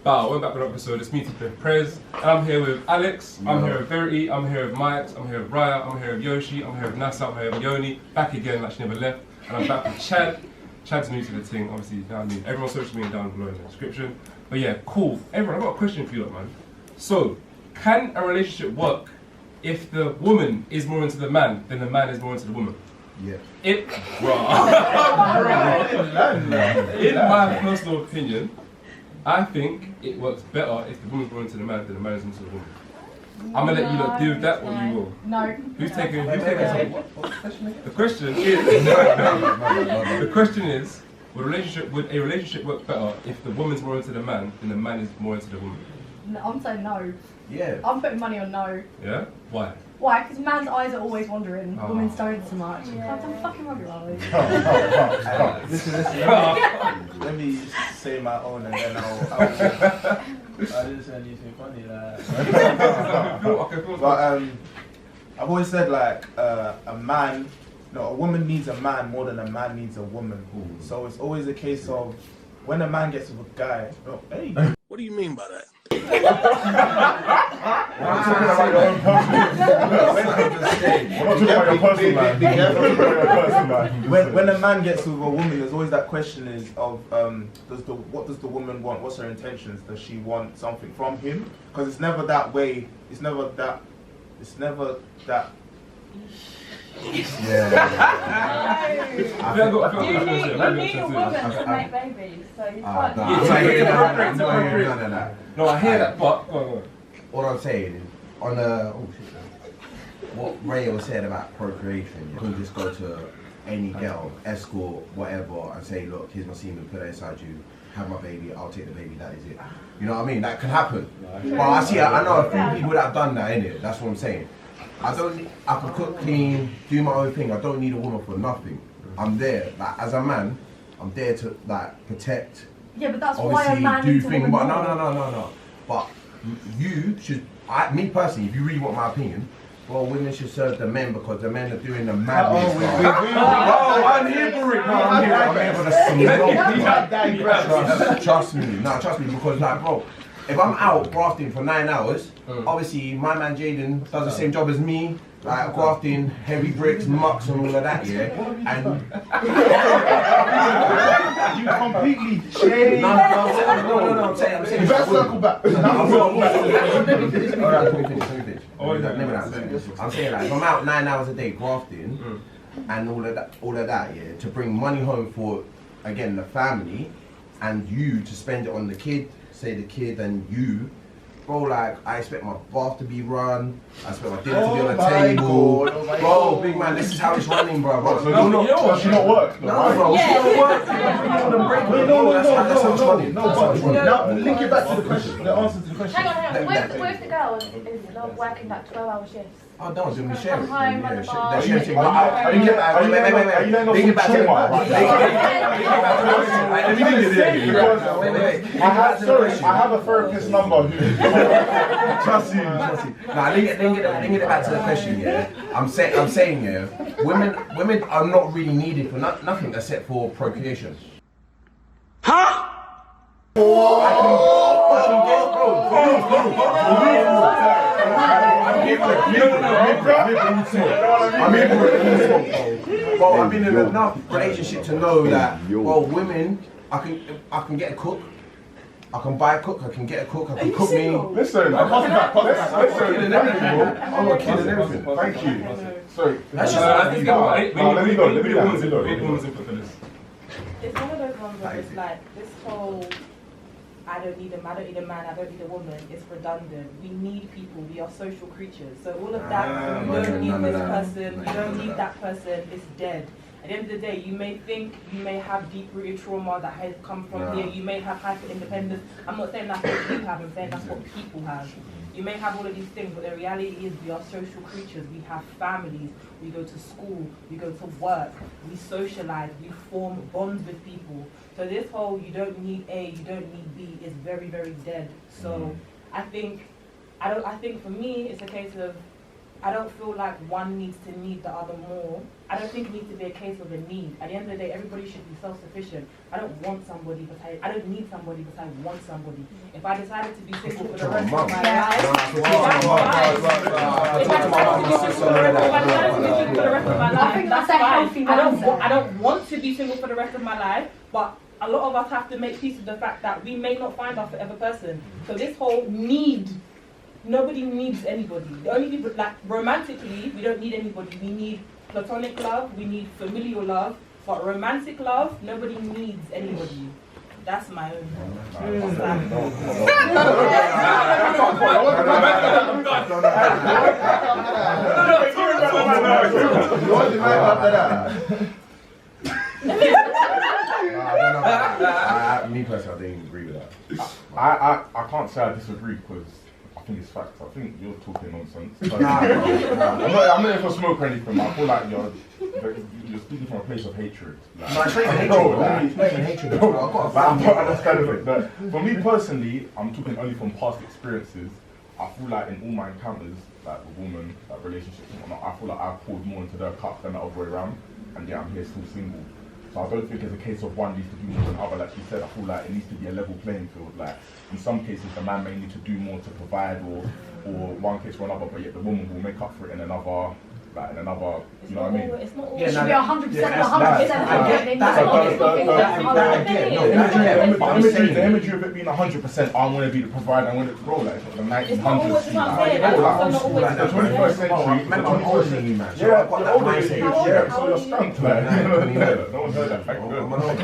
Welcome back to another episode. It's me, Prez, and I'm here with Alex, I'm here with Verity, I'm here with Mike, I'm here with Ryar, I'm here with Yoshe, I'm here with Nasa, I'm here with Leonie, back again like she never left, and I'm back with Chad. Chad's new to the thing, obviously, you know what I mean? Everyone's social media down below in the description. But yeah, cool. Everyone, I've got a question for you lot, man. So, can a relationship work if the woman is more into the man than the man is more into the woman? Yeah. In my personal opinion, I think it works better if the woman's more into the man than the man is into the woman. I'm gonna let you lot do that or you will. No. Who's taking some? The question is, would a relationship work better if the woman's more into the man than the man is more into the woman? No, I'm saying no. Yeah. I'm putting money on no. Yeah? Why? Why? Because man's eyes are always wandering, women's don't so much. Yeah. I'm fucking rubbish, Listen. Let me say my own and then I'll I didn't say anything funny But I've always said like a woman needs a man more than a man needs a woman. Ooh. So it's always a case of when a man gets with a guy, hey. What do you mean by that? I'm talking about your own person. When a man gets with a woman, there's always that question of what does the woman want? What's her intentions? Does she want something from him? Because it's never that way. It's never that. Yeah. You need a woman to make babies, so you can't. No, I hear that, but go on. What I'm saying is, on what Ray was saying about procreation, you can just go to any girl, escort, whatever, and say, look, here's my semen, put it inside you, have my baby, I'll take the baby, that is it. You know what I mean? That can happen. But I know a few people that have done that, innit? That's what I'm saying. I can cook clean, do my own thing. I don't need a woman for nothing. I'm there, like as a man, I'm there to like protect. Yeah, but that's obviously why a man do needs a things. woman. But no. But you should, me personally, if you really want my opinion, well, women should serve the men because the men are doing the madness. I'm here for it. I'm here for the Trust me, because like, bro, if I'm out grafting for 9 hours, obviously my man Jaden does the same job as me, like grafting heavy bricks, mucks and all of that, yeah? And You completely changed. No, I'm saying. You better circle back. Alright, let me finish. I'm saying like, if I'm out 9 hours a day grafting and all of that, yeah, to bring money home for, again, the family, and you to spend it on the kid, say the kid and you, bro, like, I expect my bath to be run, I expect my dinner to be on the table. Bro, big man, this is how it's running, bro. Does she not work? No, bro, she don't work. That's how it's running. Now, link it back to the question, the answer to the question. Hang on. What if the girl is working like 12-hour shifts? Oh, don't do me share it. Come home, run the bar. Are you laying off trauma? I have a therapist number who... Trust you. Nah, link it back to the question, yeah. I'm saying, yeah, women are not really needed for nothing except for procreation. Huh? I can get, bro. I've been in enough relationship to know that, well, women, I can get a cook. I can buy a cook, I can get a cook, I can cook me. Listen, I'm killing everything, bro. I'm not killing everything. Thank you. Sorry. Let me go. Woman's input for this. It's one of those ones where it's like this whole I don't need a man, I don't need a woman, it's redundant. We need people, we are social creatures. So all of that, you don't need this person, you don't need that person, it's dead. At the end of the day, you may think you may have deep-rooted trauma that has come from here, you may have hyper-independence. I'm not saying that's what you have, I'm saying that's what people have. You may have all of these things, but the reality is we are social creatures. We have families, we go to school, we go to work, we socialize, we form bonds with people. So this whole you don't need A, you don't need B is very, very dead. So I think for me, it's a case of I don't feel like one needs to need the other more. I don't think it needs to be a case of a need. At the end of the day, everybody should be self-sufficient. I don't want somebody, but I don't need somebody, but I want somebody. If I decided to be single for the rest of my life, that's fine. If I decided to be single for the rest of my life, that's fine. I don't want to be single for the rest of my life, but a lot of us have to make peace with the fact that we may not find our forever person. So this whole need, nobody needs anybody. The only people, like romantically, we don't need anybody. We need platonic love, we need familial love, but romantic love, nobody needs anybody. That's my own. Me personally, I don't agree with that. I can't say I disagree because I think it's facts. I think you're talking nonsense. I'm not here for smoke or anything. I feel like you're speaking from a place of hatred. Like, No, it's not even hatred. It's not even hatred. I'm that's kind of it. But for me personally, I'm talking only from past experiences. I feel like in all my encounters, like with women, like relationships and whatnot, I feel like I've poured more into their cup than the other way around. And yeah, I'm here still single. So I don't think it's a case of one needs to do more than the other. Like you said, I feel like it needs to be a level playing field. Like in some cases, the man may need to do more to provide, or one case or another, but yet the woman will make up for it in another. Like in another, you know what I mean? It should be 100%, 100%. The imagery of it being 100%, I want to be the provider, I want it to grow like the 1900s. The 21st century, Man, I'm older than you, man. So yeah, I've got that mindset. yeah, so you're stumped, like, no one heard that, thank I'm God. not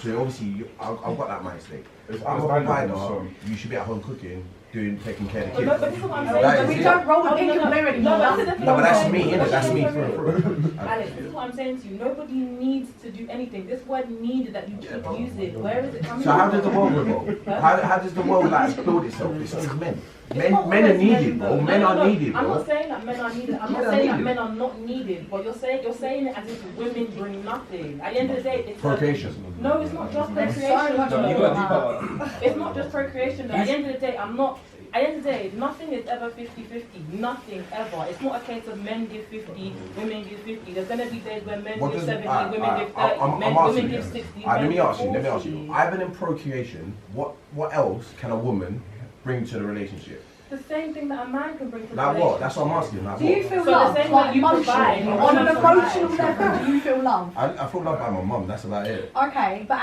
so obviously, I've got that mindset. It's I'm a understandable, provider. You should be at home cooking, taking care of the But kids. this is what I'm That saying. is We it. don't roll with pink and blue anymore. No, but that's me, innit? That's me through and through. Alex, this is what I'm saying to you. Nobody needs to do anything. This word "need" that you keep using, where is it coming So from? how does the world revolve? How does the world like build itself? It's men. Men are needed, bro. Men are needed, I'm bro. not saying that men are needed. I'm not saying that men are not needed. But you're saying it as if women bring nothing. At the end of the day, it's Procreation. No, it's not just There's so procreation. much though. more. It's not just procreation. Though. At the end of the day, At the end of the day, nothing is ever 50-50. Nothing ever. It's not a case of men give 50, women give 50. There's gonna be days where men give 70, women give 30, women give 60. Let me ask you. I've been in procreation. What else can a woman bring to the relationship? The same thing that a man can bring to the Like relationship. what? That's what I'm asking. Like Do you what? feel So loved, the same like way you provide, emotionally, on an emotional level, do you feel loved? I feel loved by my mum. That's about it. Okay, but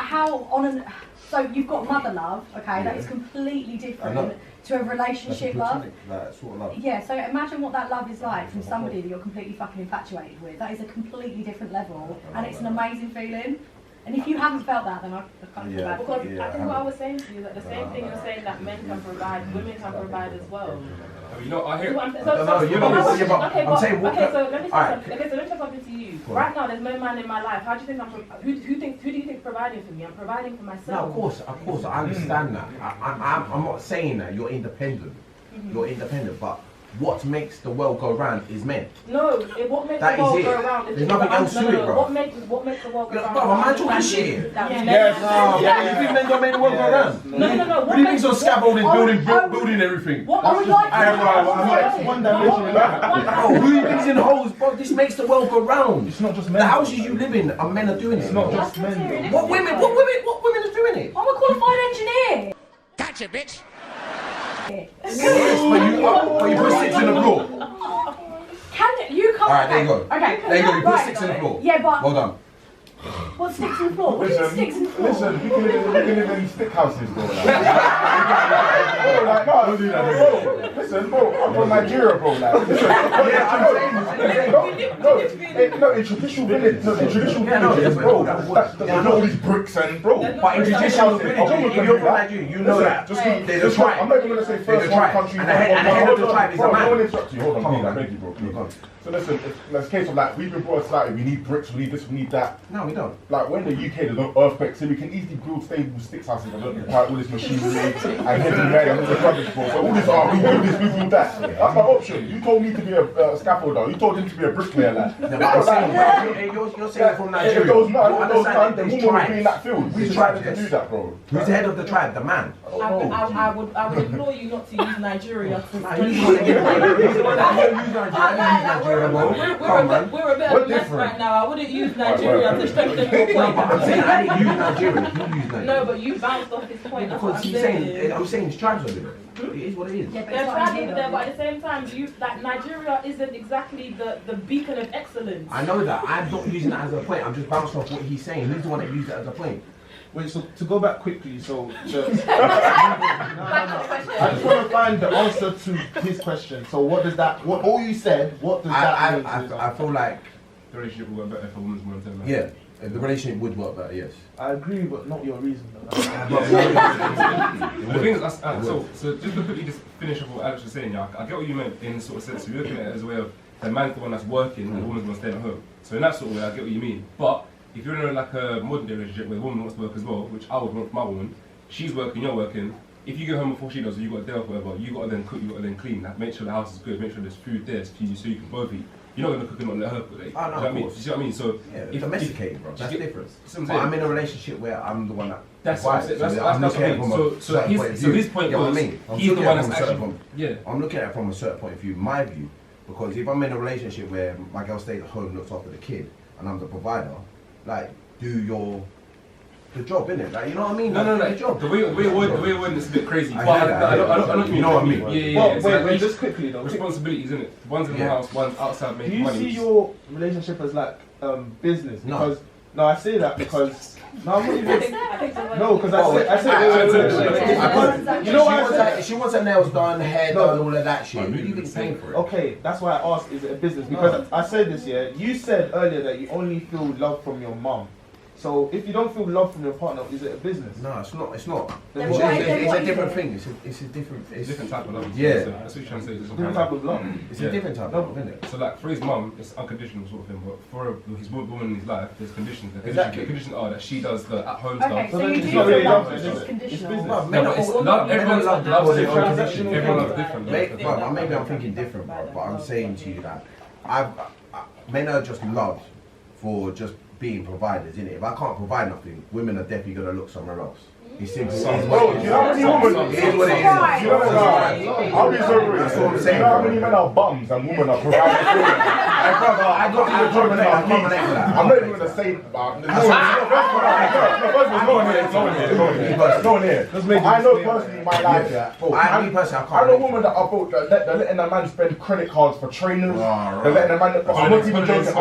so you've got mother love, okay, that is completely different to a relationship love. Like sort of love. Yeah, so imagine what that love is like from somebody that you're completely fucking infatuated with. That is a completely different level, and it's an amazing feeling. And if you haven't felt that, then I can't feel bad. Because I think what I was saying to you, that the same thing you're saying that men can provide, women can provide as well. You know, I hear. I'm saying what? Okay, so let me say something to you. Right now, there's no man in my life. How do you think who do you think is providing for me? I'm providing for myself. No, of course, I understand that. I'm not saying that you're independent. You're independent, but what makes the world go round is men. No, what makes the world go round is There's nothing else to it, bro. What makes the world go round? Bro, am I talking shit? Yes. You think men don't make the world go round? No. What do you think so scaffolding, building everything? What I would like one dimension. Bro, who lives in holes, bro? This makes the world go round. It's not just men. The houses you live in, men are doing it. It's not just men. What women are doing it? I'm a qualified engineer. Gotcha, bitch. Yes, but you put 6 in the floor. You can't. Alright, there you go. Okay. There you go, you put 6 in the floor. Yeah, but Well done. what sticks in the floor? What do you mean sticks in the floor? Listen, we can live in stick houses, bro. Like, don't do that, bro. Listen, bro, I'm from Nigeria, bro. Like, listen, no, in traditional villages, bro, there's all these bricks and, bro. But in traditional village, if you're from Nigeria, you know that. There's a tribe. I'm not even going to say first one country. And the head of the tribe is a man. Hold on, please, I beg you, bro. Please. So So listen, it's a case of like, we've been brought up like, we need bricks, we need this, we need that. No, we don't. Like, when in the UK there's no earthquakes, so we can easily build stable sticks houses and don't require all this machinery and heavy men and all this rubbish, bro. So all this, we build this, we build that. That's my option. You told me to be a scaffolder, you told him to be a bricklayer, like. No, but I'm saying, you're saying from Nigeria. If those men, You're those understanding the these woman would tribes. be in that field. We These decided tribes, to do yes. that, bro. Who's the head of the tribe? The man. I would implore you not to use Nigeria to We're a bit of a mess right now. I wouldn't use Nigeria to strengthen your point. I'm saying I didn't use Nigeria. You used Nigeria. No, but you bounced off his point. That's what Because I'm he's saying. saying, I'm saying his tribes over there. It is what it is. Yeah, but They're it's tribal not there, but at the same time, that Nigeria isn't exactly the beacon of excellence. I know that. I'm not using that as a point. I'm just bouncing off what he's saying. He's the one that used it as a point. Wait, so to go back quickly, so Back to the question. I just want to find the answer to his question. So what does that? What all you said? What does that mean? I feel like, The relationship will work better if a woman's more intelligent. yeah, the relationship would work better, yes. I agree, but not your reason. The thing is, so just to quickly just finish off what Alex was saying, yeah, I get what you meant in sort of sense. You're looking at it as a way of the man's the one that's working and the woman's gonna stay at home. So in that sort of way, I get what you mean. But if you're in like a modern day relationship where the woman wants to work as well, which I would want for my woman, she's working, you're working. If you go home before she does, or you got a day off, whatever, you got to then cook, you got to then clean. Like, make sure the house is good, make sure there's food there so you can both eat. You're not gonna cook and not let her cook. Like, Oh, no, you know what I mean? of course. You see what I mean? So Yeah, domesticated, bro. That's different. But I'm in a relationship where I'm the one that. That's what I'm saying. That's I'm what I looking at it mean. from a certain point of So view. his point You know what I was, mean? I'm he's the looking one at it that's from a actually, certain- I'm looking at it from a certain point of view, my view. Because if I'm in a relationship where my girl stays at home, looks after the kid, and I'm the provider, like, do the job, innit? Like, you know what I mean? No, Like, do the job. the way you're wording is a bit crazy. I But hear that, I don't you know what I mean? Yeah. Well, So wait, each just quickly though. responsibilities, isn't it? One's in the house, one's outside Do making you money. see your relationship as like business? No. Because no, I say that because no, I'm not I even. think so. No, because I said. You know what I said? She wants her nails done, hair done, all of that shit. Who do you think's paying for it? Okay, that's why I asked, is it a business? Because I said this, yeah. You said earlier that you only feel love from your mum. So if you don't feel love from your partner, is it a business? No, it's not. It's not. Then It's why- a then what different is thing. It's a different. It's a different type of love. Yeah. So that's what you're trying to say. It's Different type of love. It's a different type of love, isn't it? So like for his mum, it's unconditional sort of thing, but for his woman in his life, there's conditions. Exactly. The conditions are that she does the at-home Okay, stuff. so you it's do not feel really love, love, it's is just it? conditional. It's Well, No, but it's not everyone's love loves because their it's own transactional. condition. Everyone loves different. But maybe I'm thinking different, bro. But I'm saying to you that men are just loved for just being providers, innit? If I can't provide nothing, women are definitely gonna look somewhere else. It's simple. Bro, do you know how many women? It is what it is. Do you know I'll be so real. That's what I'm Do saying, you know how bro. many men are bums and women are providing for them? I got I'm not even gonna say about. No one here. I know personally in my life. I know women that are both they're letting a man spend credit cards for trainers. They're letting a man. I'm not even joking.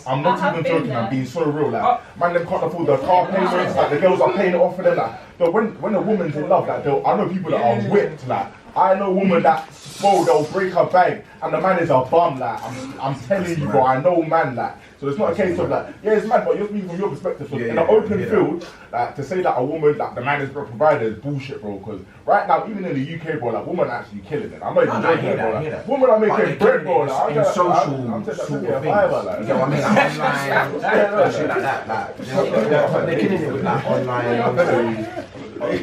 I'm not even joking. I'm being so real. Like, man, them can't afford the car payments. Like, the girls are paying it off for them. Like, but when a woman's in love, like, I know people that are whipped. Like, I know a woman that they'll break her bank, and the man is a bum. Like, I'm telling you, bro. I know man. Like, so it's not a case of like, yeah, it's mad, but you're speaking from your perspective. So in an open field, like, to say that a woman, like, the man is a provider is bullshit, bro. Because right now, even in the UK, bro, like, women are actually killing it. I'm not even joking, bro. Like, women are making bread, bro. Like, in social I'm sort of things. like, You know what I mean? Like online, shit like that. Like, they're killing it with like online, all of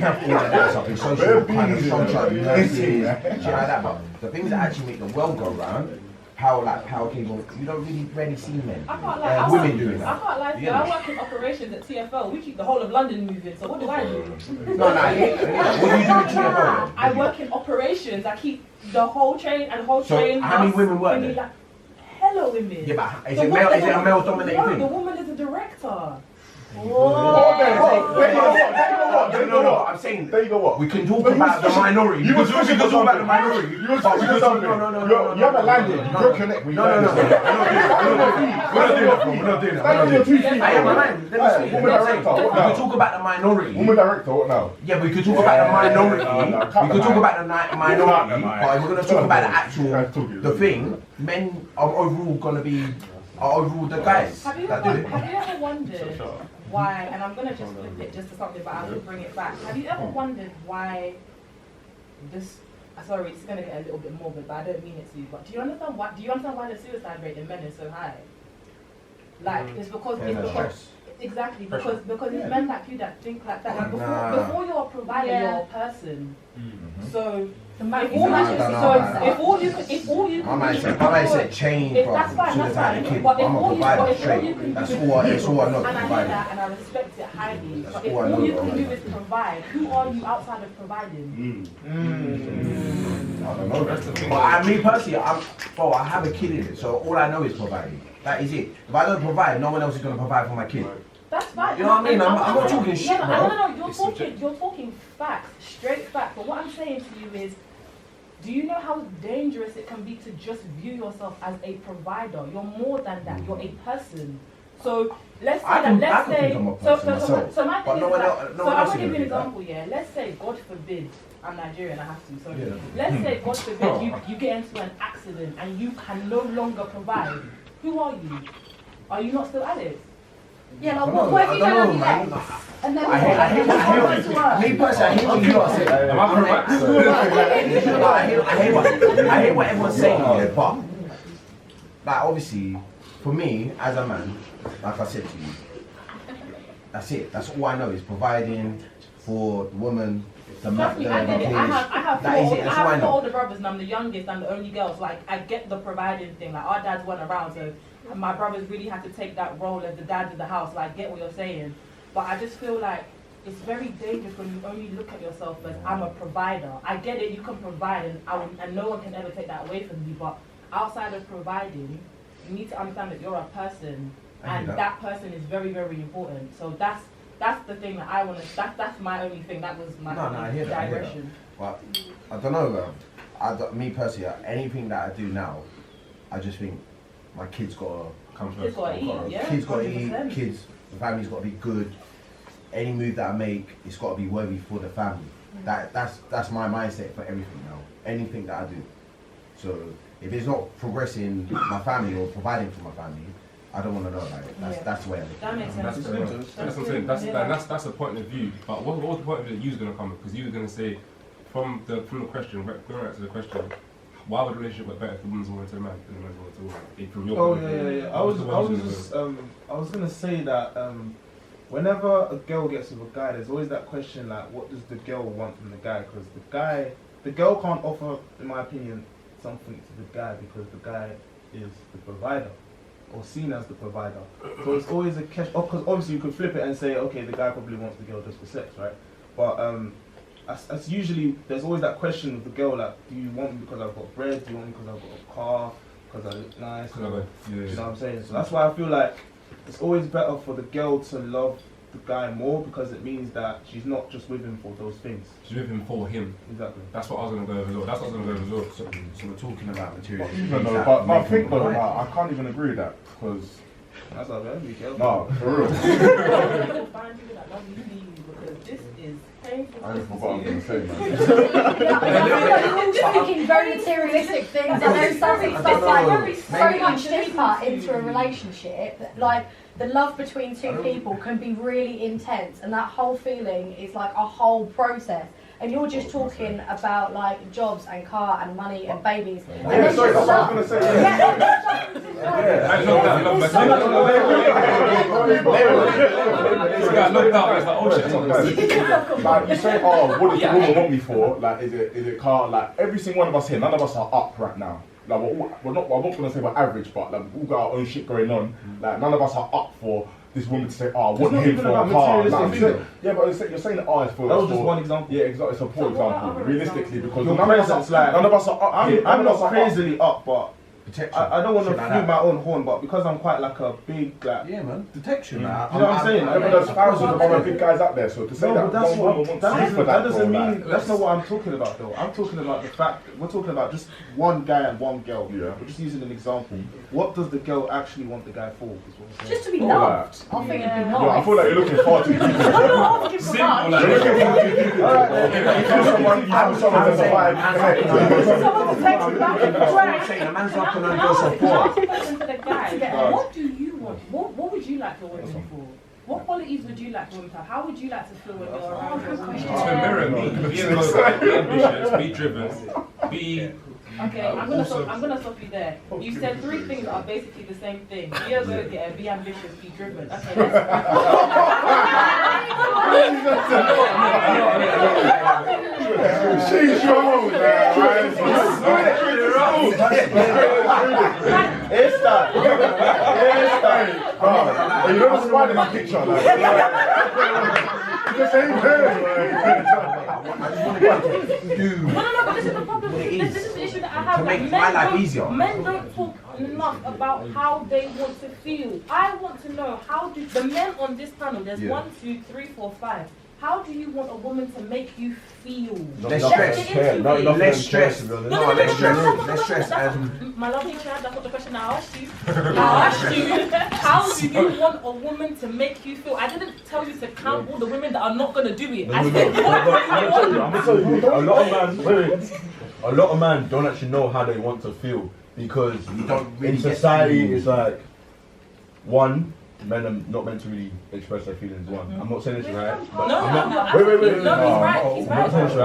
that stuff, in social kind of contract, nurses, shit like that. But the things that actually make the world go round, how people, you don't really rarely see men, I can't lie. women doing I that. can't lie to you. I work in operations at TFL. We keep the whole of London moving. So what do I do? What do you do in TFL? I work in operations. I keep the whole train and whole So train. how many bus women work thingy there? like, hella women. Yeah, but is The it woman- a male dominated No, thing? the woman is a director. There you go what? I'm saying, There you go what? we can talk about the minority. You were talking talk about the minority. You were talking about something. You haven't landed. You broke your neck. No. We're not doing that. I am aligned. Woman director, what We now? could talk about the minority. Woman director, what now? Yeah, we could talk about the minority. No, We could talk about the minority. No. But if we're gonna talk about the actual the thing, men are overall gonna be the guys Have you that do it. ever wondered why? And I'm gonna just flip it just to something, but I will bring it back. Have you ever wondered why this sorry, it's gonna get a little bit morbid, but I don't mean it to. But do you understand why? Do you understand why the suicide rate in men is so high? Like it's because exactly because it's men like you that think like that. Like before you're a provider, you're a person. So. If all you I might say change from suicide kid. I'm a provider straight. That's all I know. And I hear that and I respect it highly. But if all you can do is provide, who are you outside of providing? I don't know. But me personally, I have a kid in it, so all I know is providing. That is it. If I don't provide, no one else is going to provide for my kid. That's fine. You know what I mean? I'm not talking shit, bro. No. You're talking facts, straight facts. But what I'm saying to you is, do you know how dangerous it can be to just view yourself as a provider? You're more than that. You're a person. So let's say I'm gonna give you an example. Yeah. Let's say, God forbid, I'm Nigerian. I have to. So let's say, God forbid, you get into an accident and you can no longer provide. Who are you? Are you not still Alex? Yeah, like, what if you don't have legs? And then I hear me personally, I hear what you are saying. Am I correct? I hear what everyone's saying here, but like obviously, for me as a man, like I said to you, that's it. That's all I know is providing for the woman. I have four older brothers and I'm the youngest and the only girl, so like I get the providing thing. Like our dads weren't around, so my brothers really had to take that role as the dad of the house. Like I get what you're saying, but I just feel like it's very dangerous when you only look at yourself as I'm a provider. I get it, you can provide, and no one can ever take that away from you. But outside of providing, you need to understand that you're a person, and that person is very, very important. So that's the thing that I want to. That's my only thing. That was my digression. But I don't know. Me personally, anything that I do now, I just think my kids gotta come first. Kids gotta eat. Yeah. Kids gotta eat. Kids, the family's gotta be good. Any move that I make, it's gotta be worthy for the family. That's my mindset for everything now. Anything that I do. So if it's not progressing my family or providing for my family, I don't want to know. Like that's the way I look. That makes sense. That's what I'm saying. That's a point of view. But what was the point of view that you was gonna come with? Because you were gonna say from the question, going right to the question, why would a relationship work better if the woman's more into a man than the man's more into a woman? From your point of view. I was gonna say that whenever a girl gets with a guy, there's always that question like, what does the girl want from the guy? Because the girl can't offer, in my opinion, something to the guy because the guy is the provider, or seen as the provider. So it's always a question, because obviously you could flip it and say, okay, the guy probably wants the girl just for sex, right? But as usually, there's always that question of the girl, like, do you want me because I've got bread? Do you want me because I've got a car? Because I look nice? You know what I'm saying? So that's why I feel like it's always better for the girl to love the guy more, because it means that she's not just with him for those things. She's with him for him. Exactly. That's what I was going to go over as well. That's what I was going to go over as well. So we're talking about material. But I think though, I can't even agree with that, because that's not bad. Be careful. No, for real. You'll find people that love you, because this is painful. I forgot what I was going to say, man. I'm just thinking very materialistic things. And there's something like very much deeper into a relationship. Like the love between two people can be really intense, and that whole feeling is like a whole process. And you're just talking about like jobs and car and money and babies. Yeah, sorry, that's what I was going to say. Like you say, oh, what does the woman want me for? Like, is it car? Like every single one of us here, none of us are up right now. Like we're not. I'm not gonna say we're average, but like we've all got our own shit going on. Like none of us are up for this woman to say, oh, I want him for a car. Like, yeah, but you're saying that it's for. That was just one example. Yeah, exactly. It's a poor example, realistically, because none of us are up. I'm not crazily up, but I don't want to flute my own horn, but because I'm quite like a big like detection. You know what I'm saying? There's thousands of other big guys out there, so to say that doesn't mean like, that's not what I'm talking about though. I'm talking about the fact that we're talking about just one guy and one girl. Yeah. We're just using an example. What does the girl actually want the guy for? Just to be loved. I think it'd be nice. Yeah, I feel like you're looking far too deep. I'm not asking for much. You're looking far too deep. You have someone to survive. Someone to take you back and a man's not gonna go so far. What do you want? What would you like your woman for? What qualities would you like women to have? How would you like to feel when you're around your woman? To mirror me, be a global, be ambitious, be driven, be. Okay, I'm gonna stop you there. You said 3 things that are basically the same thing. Be a go-getter, be ambitious, be driven. Okay, let's She's wrong, man. It's that. You know the Spider-Man picture, like. It's the same thing. No, but this is the problem. This is the issue that I have. To Like, make my life easier. Men don't talk enough about how they want to feel. I want to know, how do the men on this panel, there's 1, 2, 3, 4, 5. How do you want a woman to make you feel? Less stress. Less stress. Less stress. My lovely Chad, that's not the question I asked you. How do you want a woman to make you feel? I didn't tell you to count all the women that are not going to do it. I said, what do you want? I'm gonna tell you, a lot of men don't actually know how they want to feel because in society it's like, one, men are not meant to really express their feelings. One, I'm not saying this right. But No, wait. No, he's I'm not saying this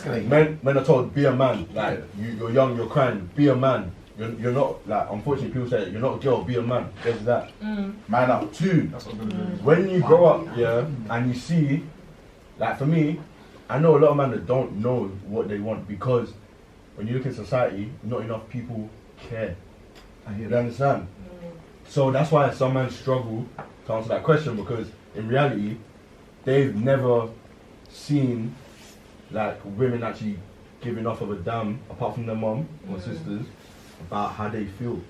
right. One, men are told be a man. Like you're young, you're crying. Be a man. You're not like. Unfortunately, people say you're not a girl. Be a man. There's that. Man up. 2. When you grow up, and you see, like for me, I know a lot of men that don't know what they want because when you look in society, not enough people care. You understand? So that's why some men struggle to answer that question because in reality, they've never seen like women actually give enough of a damn, apart from their mum or sisters, about how they feel.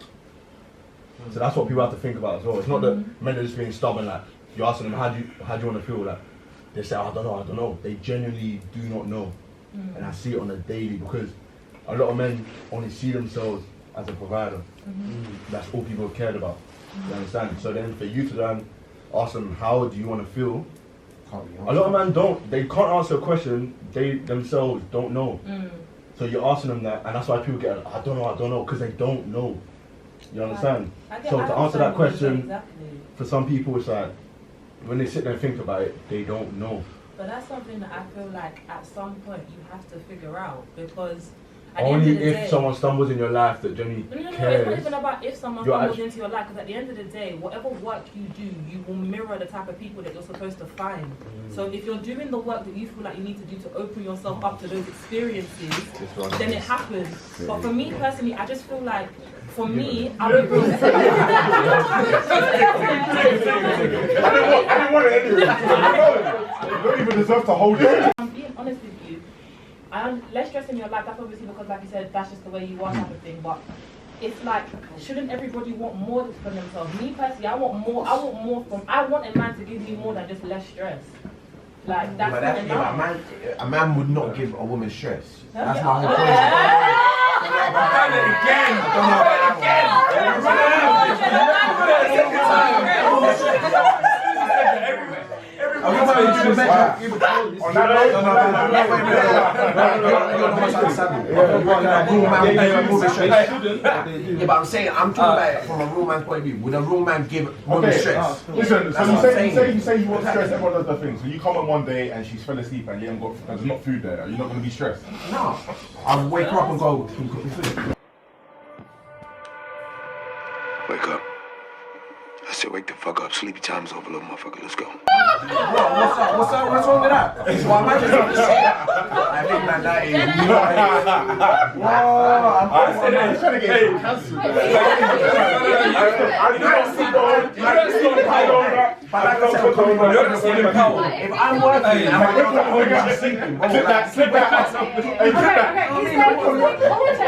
So that's what people have to think about as well. It's not that men are just being stubborn. Like you're asking them, how do you want to feel? Like they say, I don't know. They genuinely do not know, and I see it on a daily because a lot of men only see themselves as a provider. That's all people have cared about. You understand? So then for you to then ask them, how do you want to feel? A lot of men they can't answer a question they themselves don't know. So you're asking them that, and that's why people get, I don't know, because they don't know. You understand? So to answer that question, for some people it's like, when they sit there and think about it, they don't know. But that's something that I feel like at some point you have to figure out because only if someone stumbles in your life that genuinely cares. It's not even about if someone stumbles into your life, because at the end of the day, whatever work you do, you will mirror the type of people that you're supposed to find. So if you're doing the work that you feel like you need to do to open yourself up to those experiences, then it happens. But for me personally, I just feel like, for me, I don't really... I didn't want it anyway. You don't even deserve to hold it. I'm being honest with you. Less stress in your life, that's obviously because, like you said, that's just the way you are type of thing, but it's like, shouldn't everybody want more for themselves? Me personally, I want more from, I want a man to give me more than just less stress. Like, that's not enough. A man would not give a woman stress. That's my whole Yeah, but I'm saying, I'm talking about it from a real man's point of view. Would a real man give women stress? Listen, so you say you want stress, everyone does their thing. So you come on one day and she's fell asleep and you haven't got, there's not food there. Are you not going to be stressed? No. I'll wake up and go, can you cook me food? Wake up. I said, wake the fuck up. Sleepy time's over, little motherfucker. Let's go. Bro, what's wrong with that? Well, imagine I think that is. I'm trying to get cancelled. If I'm working, I'm sleeping. Slip that. Okay.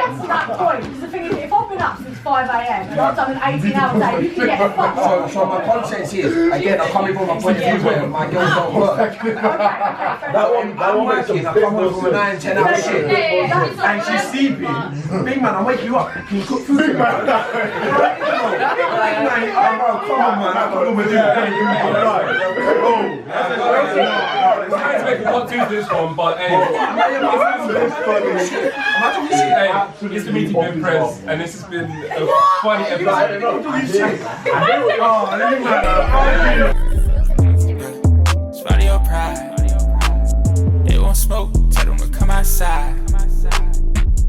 To that point, because the thing is, if I've been up since 5 AM and I've done an 18-hour day, you can get fucked. So my context is, again, I'm coming from my point of view where my girls don't work. I'm working, I come home from a 9-10 hour shift, and she's sleeping. Big man, I'll wake you up. Can you cook food? Big man, come on, man. I don't know what to do this one, but hey, it's the meeting with Prez, and this has been a funny episode. pride. They won't smoke, tell them to come outside.